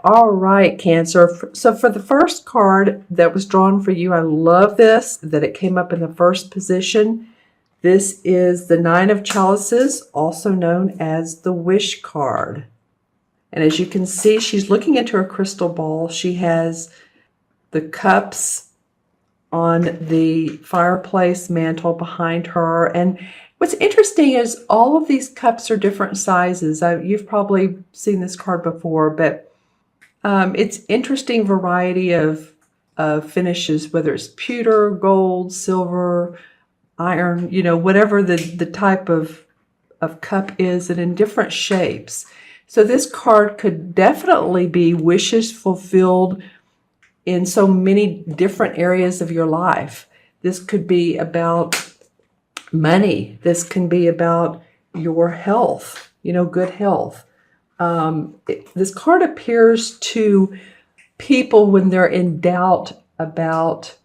All right, Cancer. So for the first card that was drawn for you, I love this, that it came up in the first position. This is the Nine of Chalices, also known as the Wish card. And as you can see, she's looking into her crystal ball. She has the cups on the fireplace mantle behind her. And what's interesting is all of these cups are different sizes. You've probably seen this card before, but it's interesting variety of finishes, whether it's pewter, gold, silver, iron, whatever the type of cup is, and in different shapes. So this card could definitely be wishes fulfilled in so many different areas of your life. This could be about money. This can be about your health, good health. This card appears to people when they're in doubt about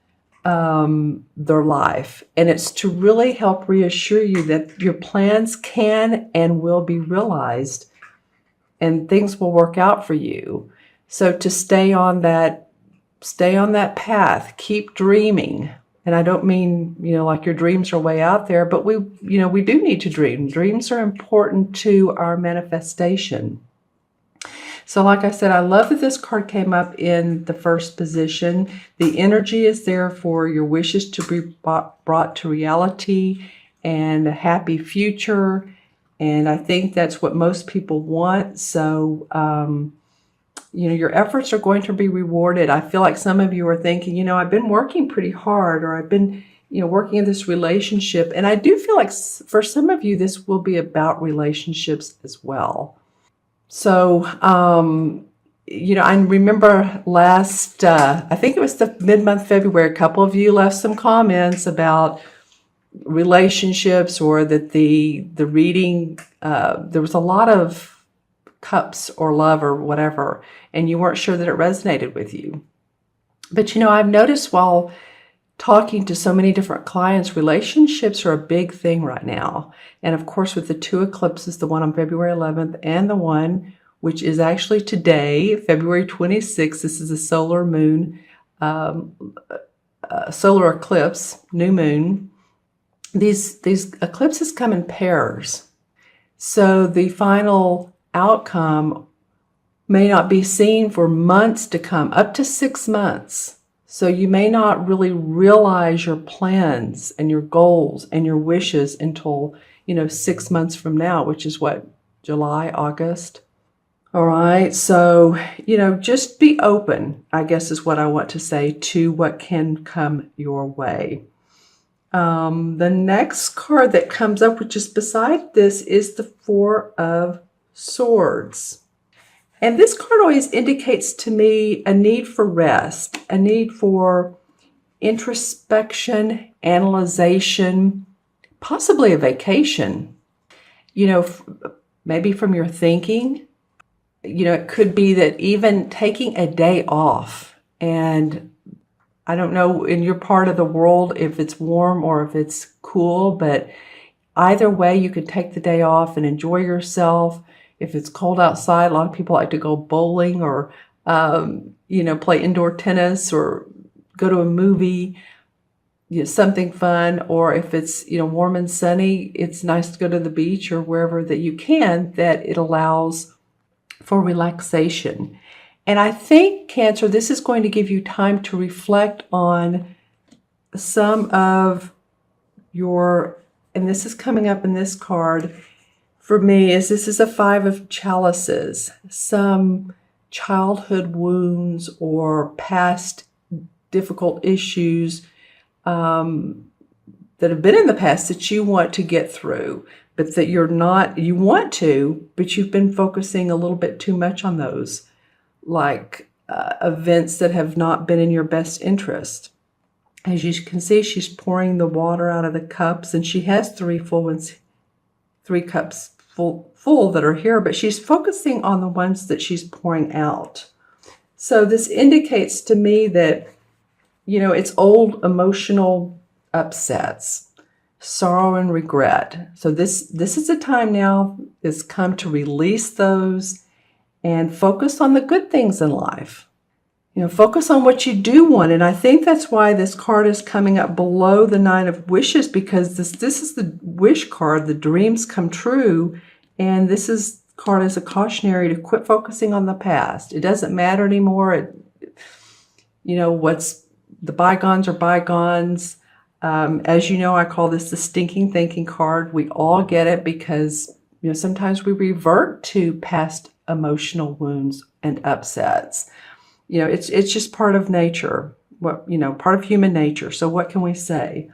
their life. And it's to really help reassure you that your plans can and will be realized and things will work out for you. So to stay on that path, keep dreaming. And I don't mean, like your dreams are way out there, but we do need to dream. Dreams are important to our manifestation. So like I said, I love that this card came up in the first position. The energy is there for your wishes to be brought to reality and a happy future. And I think that's what most people want. So, your efforts are going to be rewarded. I feel like some of you are thinking, I've been working pretty hard, or I've been, working in this relationship. And I do feel like for some of you, this will be about relationships as well. So, I remember last, I think it was the mid-month February, a couple of you left some comments about relationships, or that the reading, there was a lot of cups or love or whatever, and you weren't sure that it resonated with you. But, I've noticed while talking to so many different clients, relationships are a big thing right now. And of course, with the two eclipses, the one on February 11th and the one which is actually today, February 26th, this is a solar moon, solar eclipse, new moon. These eclipses come in pairs. So the final outcome may not be seen for months to come, up to 6 months. So you may not really realize your plans and your goals and your wishes until, 6 months from now, which is what, July, August? All right. So, just be open, I guess is what I want to say, to what can come your way. The next card that comes up, which is beside this, is the Four of Swords. And this card always indicates to me a need for rest, a need for introspection, analyzation, possibly a vacation, maybe from your thinking. It could be that even taking a day off, and I don't know in your part of the world if it's warm or if it's cool, but either way, you could take the day off and enjoy yourself. If it's cold outside, a lot of people like to go bowling or, play indoor tennis or go to a movie, something fun. Or if it's, warm and sunny, it's nice to go to the beach or wherever that you can, that it allows for relaxation. And I think, Cancer, this is going to give you time to reflect on some of your, and this is coming up in this card for me, is this is a Five of Chalices, some childhood wounds or past difficult issues that have been in the past that you want to get through, but that you want to, but you've been focusing a little bit too much on those, like events that have not been in your best interest. As you can see, she's pouring the water out of the cups, and she has three cups full that are here, but she's focusing on the ones that she's pouring out. So this indicates to me that, it's old emotional upsets, sorrow and regret. So this is a time now that's come to release those and focus on the good things in life. Focus on what you do want. And I think that's why this card is coming up below the Nine of Wishes, because this is the wish card, the dreams come true. And this card is a cautionary to quit focusing on the past. It doesn't matter anymore. What's the bygones are bygones. As you know, I call this the stinking thinking card. We all get it because, sometimes we revert to past emotional wounds and upsets. It's just part of nature, part of human nature. So what can we say?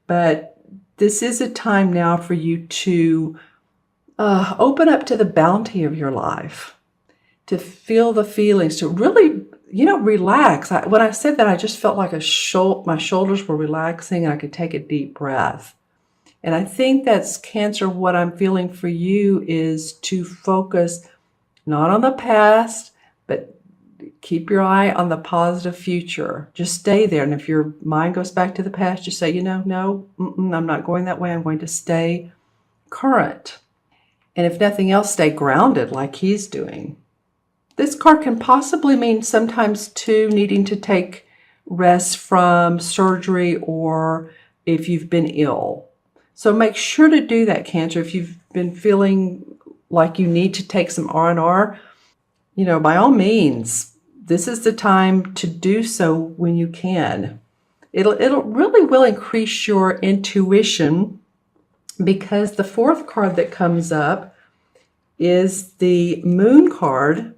But this is a time now for you to open up to the bounty of your life, to feel the feelings, to really, relax. When I said that, I just felt like my shoulders were relaxing and I could take a deep breath. And I think that's Cancer. What I'm feeling for you is to focus not on the past, but keep your eye on the positive future. Just stay there. And if your mind goes back to the past, just say, no, I'm not going that way. I'm going to stay current. And if nothing else, stay grounded like he's doing. This card can possibly mean sometimes too needing to take rest from surgery or if you've been ill. So make sure to do that, Cancer. If you've been feeling like you need to take some R&R, by all means, this is the time to do so when you can. It'll really will increase your intuition, because the fourth card that comes up is the Moon card.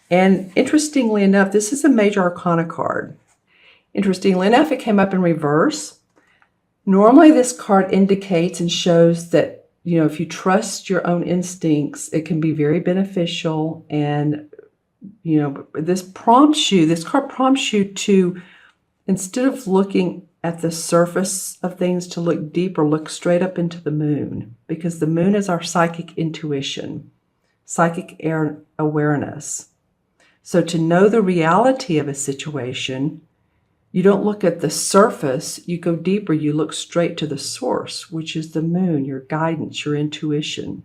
And interestingly enough, this is a Major Arcana card. Interestingly enough, it came up in reverse. Normally, this card indicates and shows that, if you trust your own instincts, it can be very beneficial. And, this card prompts you to, instead of looking at the surface of things, to look deeper, look straight up into the moon, because the moon is our psychic intuition, psychic awareness. So to know the reality of a situation, you don't look at the surface, you go deeper, you look straight to the source, which is the moon, your guidance, your intuition.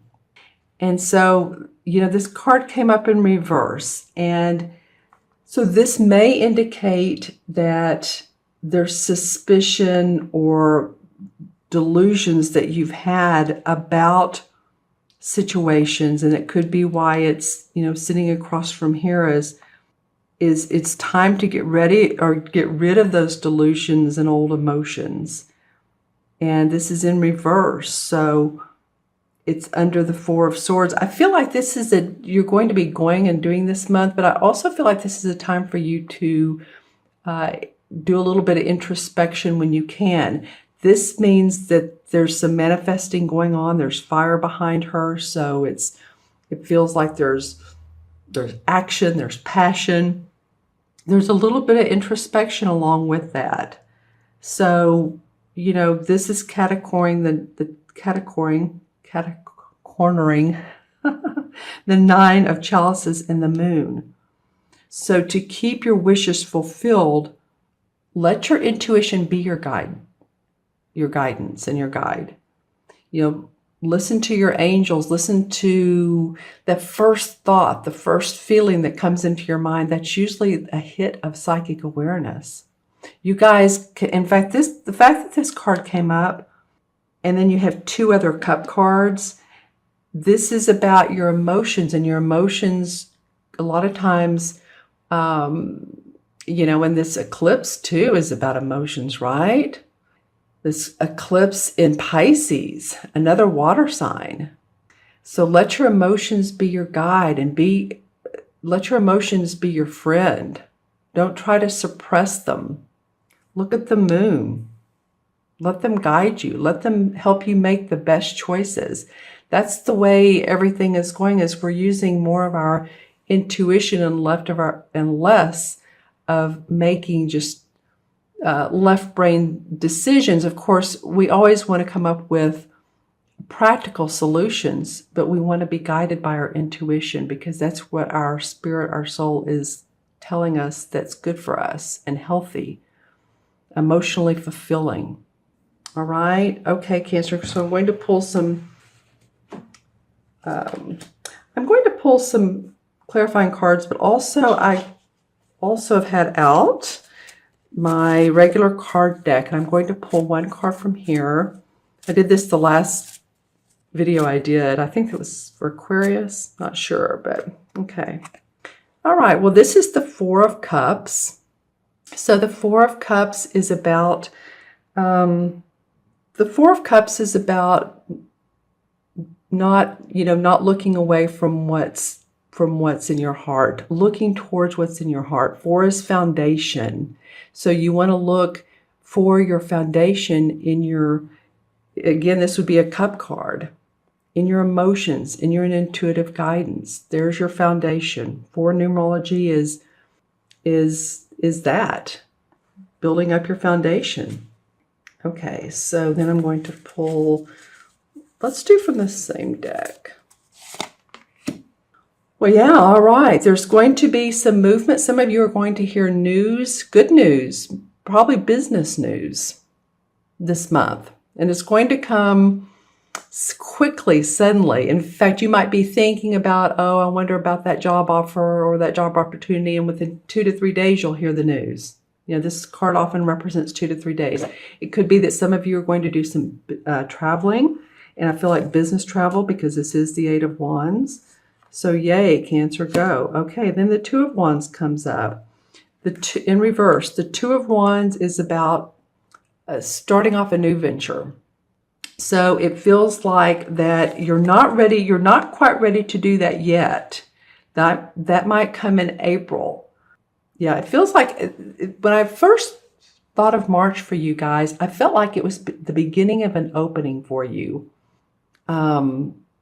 And so, this card came up in reverse. And so this may indicate that there's suspicion or delusions that you've had about situations. And it could be why it's, sitting across from here is it's time to get ready or get rid of those delusions and old emotions. And this is in reverse. So it's under the Four of Swords. I feel like this is you're going to be going and doing this month, but I also feel like this is a time for you to do a little bit of introspection when you can. This means that there's some manifesting going on. There's fire behind her. So it feels like there's action, there's passion. There's a little bit of introspection along with that. So, this is catacornering the Nine of Chalices and the Moon. So to keep your wishes fulfilled, let your intuition be your guidance and your guide. Listen to your angels, listen to that first thought, the first feeling that comes into your mind. That's usually a hit of psychic awareness. You guys, in fact, the fact that this card came up, and then you have two other cup cards, this is about your emotions, and your emotions a lot of times, and this eclipse too is about emotions, right? This eclipse in Pisces, another water sign. So let your emotions be your guide and let your emotions be your friend. Don't try to suppress them. Look at the moon. Let them guide you. Let them help you make the best choices. That's the way everything is going, is we're using more of our intuition and less of making just left brain decisions. Of course, we always want to come up with practical solutions, but we want to be guided by our intuition, because that's what our spirit, our soul is telling us that's good for us and healthy, emotionally fulfilling. All right. Okay, Cancer. So I'm going to pull some clarifying cards, but also I also have had out my regular card deck, and I'm going to pull one card from here. I did this the last video I did. I think it was for Aquarius, not sure, but okay. All right, well, this is the Four of Cups. So the Four of Cups is about, not, not looking away from what's in your heart, looking towards what's in your heart. Four is foundation. So you want to look for your foundation in your, again, this would be a cup card, in your emotions, in your intuitive guidance. There's your foundation. Four numerology is that, building up your foundation. Okay, so then I'm going to pull, let's do from the same deck. Well, yeah, all right. There's going to be some movement. Some of you are going to hear news, good news, probably business news this month. And it's going to come quickly, suddenly. In fact, you might be thinking about, oh, I wonder about that job offer or that job opportunity. And within 2 to 3 days, you'll hear the news. You know, this card often represents 2 to 3 days. It could be that some of you are going to do some traveling. And I feel like business travel because this is the Eight of Wands. So yay, Cancer, go. Okay, then the Two of Wands comes up. In reverse, the Two of Wands is about starting off a new venture. So it feels like that you're not ready, you're not quite ready to do that yet. That might come in April. Yeah, it feels like when I first thought of March for you guys, I felt like it was the beginning of an opening for you.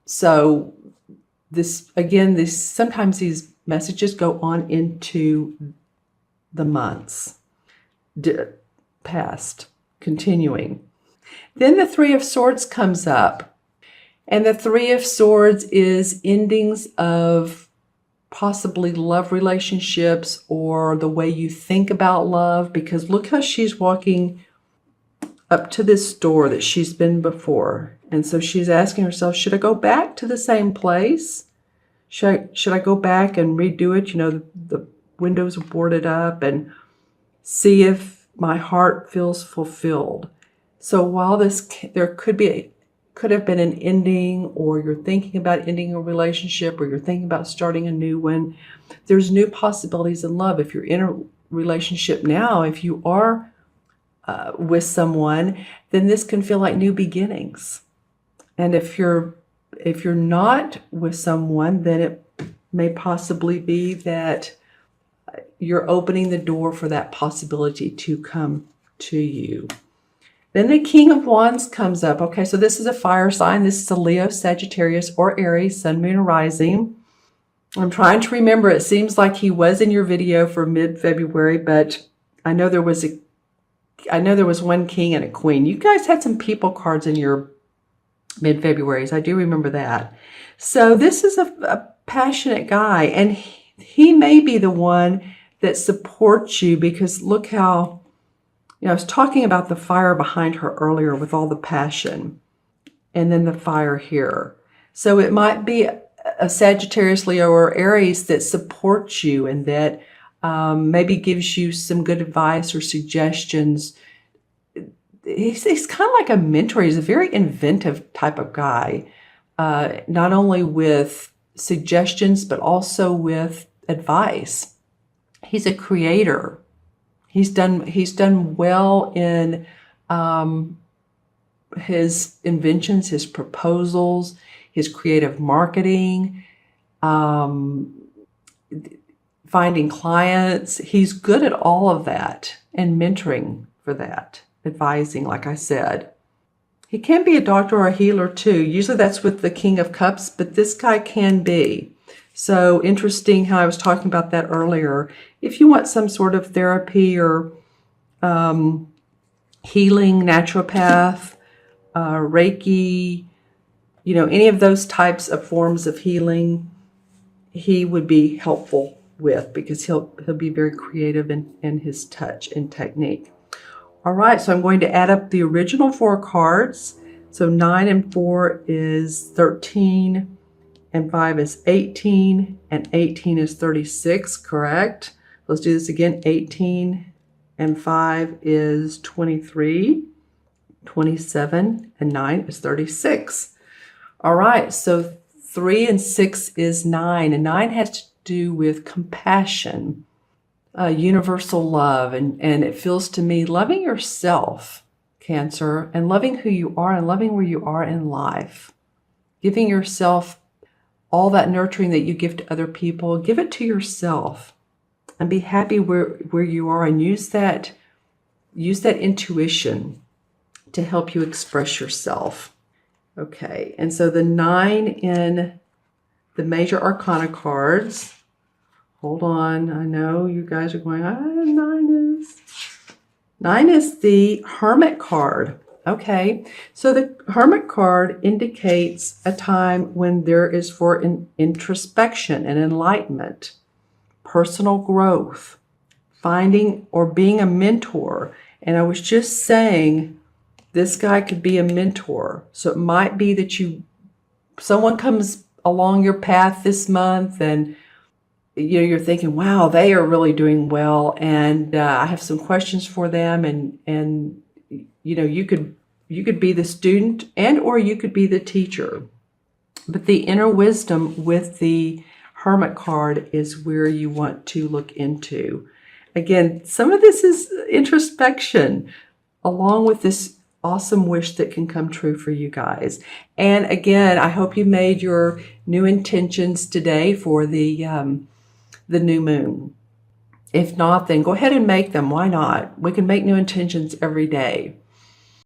So this, again, sometimes these messages go on into the months past, continuing. Then the Three of Swords comes up, and the Three of Swords is endings of possibly love relationships or the way you think about love, because look how she's walking up to this door that she's been before. And so she's asking herself, should I go back to the same place? Should I go back and redo it? You know, the windows are boarded up, and see if my heart feels fulfilled. So while there could have been an ending, or you're thinking about ending a relationship, or you're thinking about starting a new one, there's new possibilities in love. If you're in a relationship now, if you are with someone, then this can feel like new beginnings. And if you're not with someone, then it may possibly be that you're opening the door for that possibility to come to you. Then the King of Wands comes up. Okay, so this is a fire sign. This is a Leo, Sagittarius, or Aries, Sun, Moon, or Rising. I'm trying to remember. It seems like he was in your video for mid-February, but I know there was one king and a queen. You guys had some people cards in your mid-February's. I do remember that. So this is a passionate guy, and he may be the one that supports you, because look how, I was talking about the fire behind her earlier with all the passion, and then the fire here. So it might be a Sagittarius, Leo, or Aries that supports you, and that maybe gives you some good advice or suggestions. He's kind of like a mentor. He's a very inventive type of guy, not only with suggestions, but also with advice. He's a creator. He's done well in his inventions, his proposals, his creative marketing, finding clients. He's good at all of that, and mentoring for that, advising, like I said. He can be a doctor or a healer too. Usually that's with the King of Cups, but this guy can be. So interesting how I was talking about that earlier. If you want some sort of therapy or healing, naturopath, Reiki, any of those types of forms of healing, he would be helpful with, because he'll be very creative in his touch and technique. All right, so I'm going to add up the original 4 cards. So 9 and 4 is 13. and 5 is 18, and 18 is 36, correct? Let's do this again. 18 and 5 is 23, 27, and 9 is 36. All right, so 3 and 6 is 9, and 9 has to do with compassion, universal love, and it feels to me loving yourself, Cancer, and loving who you are and loving where you are in life. Giving yourself all that nurturing that you give to other people, give it to yourself and be happy where you are, and use that intuition to help you express yourself. Okay, and so the 9 in the major arcana cards. Hold on, I know you guys are going, 9 is the Hermit card. Okay, so the Hermit card indicates a time when there is for an introspection and enlightenment, personal growth, finding or being a mentor. And I was just saying, this guy could be a mentor. So it might be that someone comes along your path this month, and you're thinking, wow, they are really doing well, and I have some questions for them, and you could be the student and or you could be the teacher. But the inner wisdom with the Hermit card is where you want to look into. Again, some of this is introspection along with this awesome wish that can come true for you guys. And again, I hope you made your new intentions today for the new moon. If not, then go ahead and make them. Why not? We can make new intentions every day.